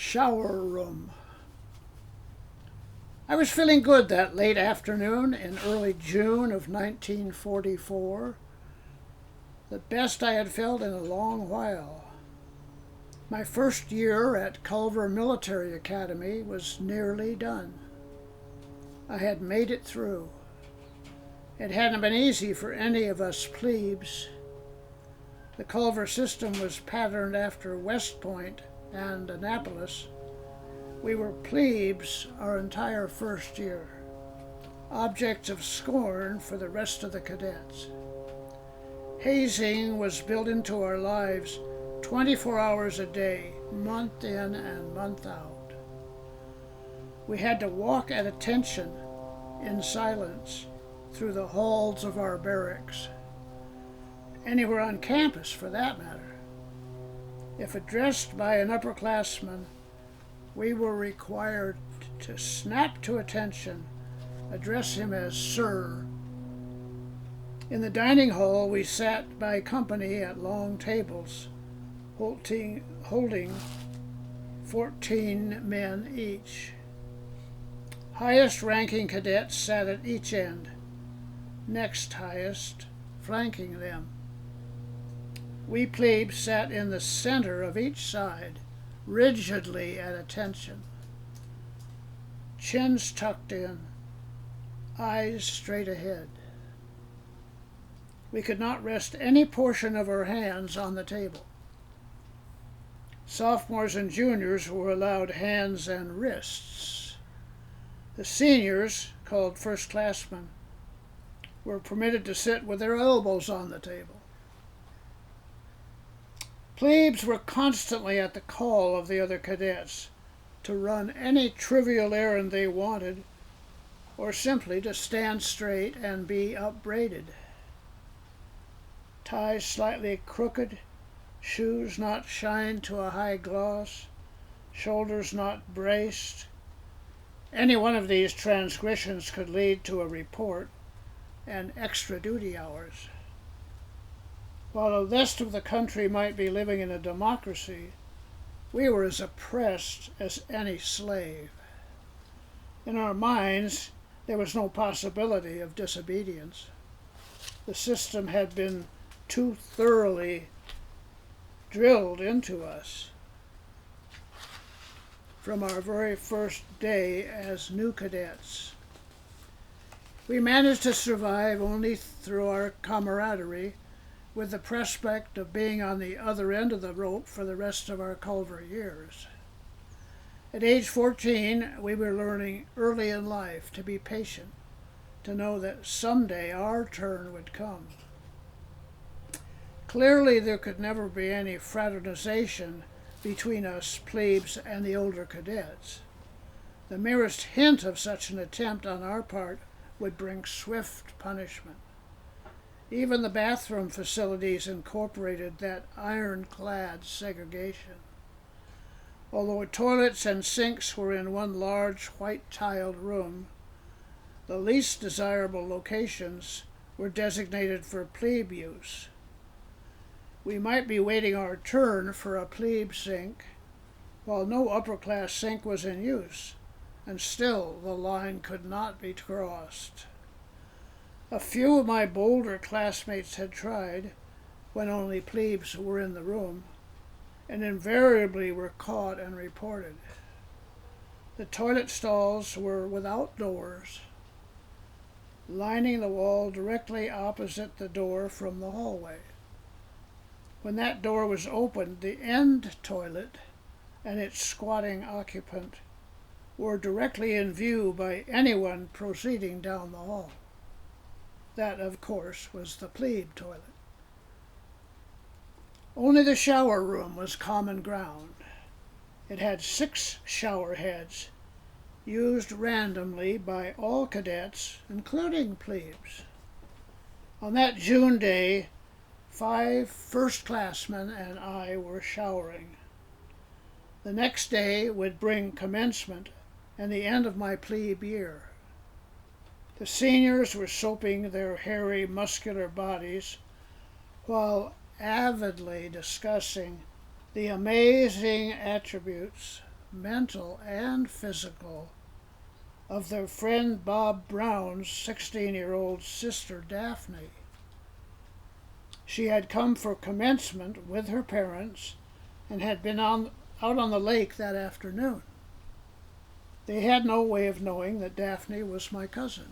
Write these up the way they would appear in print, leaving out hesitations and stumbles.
Shower room. I was feeling good that late afternoon in early June of 1944, the best I had felt in a long while. My first year at Culver Military Academy was nearly done. I had made it through. It hadn't been easy for any of us plebes. The Culver system was patterned after West Point and Annapolis. We were plebes our entire first year, objects of scorn for the rest of the cadets. Hazing was built into our lives 24 hours a day, month in and month out. We had to walk at attention, in silence, through the halls of our barracks. Anywhere on campus, for that matter. If addressed by an upperclassman, we were required to snap to attention, address him as Sir. In the dining hall, we sat by company at long tables, holding 14 men each. Highest-ranking cadets sat at each end, next highest flanking them. We plebes sat in the center of each side, rigidly at attention, chins tucked in, eyes straight ahead. We could not rest any portion of our hands on the table. Sophomores and juniors were allowed hands and wrists. The seniors, called first-classmen, were permitted to sit with their elbows on the table. Plebes were constantly at the call of the other cadets to run any trivial errand they wanted, or simply to stand straight and be upbraided. Ties slightly crooked, shoes not shined to a high gloss, shoulders not braced. Any one of these transgressions could lead to a report and extra duty hours. While the rest of the country might be living in a democracy, we were as oppressed as any slave. In our minds, there was no possibility of disobedience. The system had been too thoroughly drilled into us from our very first day as new cadets. We managed to survive only through our camaraderie, with the prospect of being on the other end of the rope for the rest of our Culver years. At age 14, we were learning early in life to be patient, to know that someday our turn would come. Clearly, there could never be any fraternization between us plebes and the older cadets. The merest hint of such an attempt on our part would bring swift punishment. Even the bathroom facilities incorporated that ironclad segregation. Although toilets and sinks were in one large white-tiled room, the least desirable locations were designated for plebe use. We might be waiting our turn for a plebe sink, while no upper-class sink was in use, and still the line could not be crossed. A few of my bolder classmates had tried, when only plebes were in the room, and invariably were caught and reported. The toilet stalls were without doors, lining the wall directly opposite the door from the hallway. When that door was opened, the end toilet and its squatting occupant were directly in view by anyone proceeding down the hall. That, of course, was the plebe toilet. Only the shower room was common ground. It had 6 shower heads, used randomly by all cadets, including plebes. On that June day, 5 first-classmen and I were showering. The next day would bring commencement and the end of my plebe year. The seniors were soaping their hairy, muscular bodies while avidly discussing the amazing attributes mental and physical, of their friend Bob Brown's 16-year-old sister Daphne. She had come for commencement with her parents and had been out on the lake that afternoon. They had no way of knowing that Daphne was my cousin.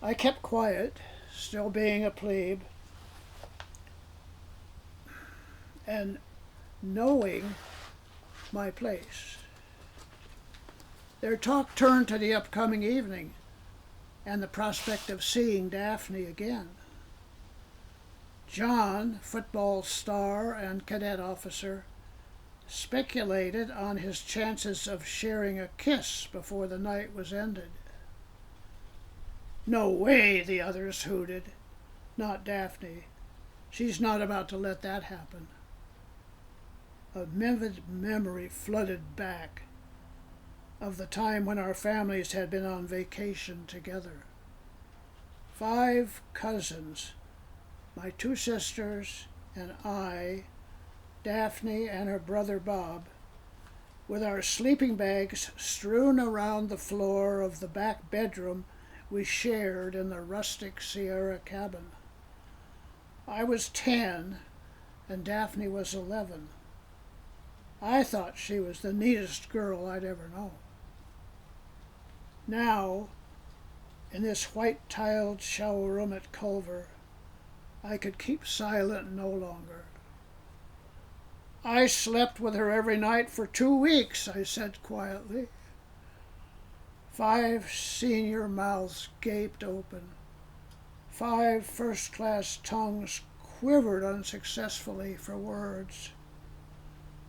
I kept quiet, still being a plebe, and knowing my place. Their talk turned to the upcoming evening and the prospect of seeing Daphne again. John, football star and cadet officer, speculated on his chances of sharing a kiss before the night was ended. "No way," the others hooted. "Not Daphne. She's not about to let that happen." A vivid memory flooded back of the time when our families had been on vacation together. 5 cousins, my 2 sisters and I, Daphne and her brother Bob, with our sleeping bags strewn around the floor of the back bedroom we shared in the rustic Sierra cabin. I was 10 and Daphne was 11. I thought she was the neatest girl I'd ever known. Now, in this white-tiled shower room at Culver, I could keep silent no longer. "I slept with her every night for 2 weeks," I said quietly. 5 senior mouths gaped open. 5 first-class tongues quivered unsuccessfully for words,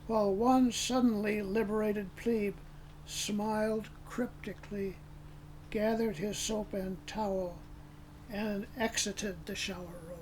while one suddenly liberated plebe smiled cryptically, gathered his soap and towel, and exited the shower room.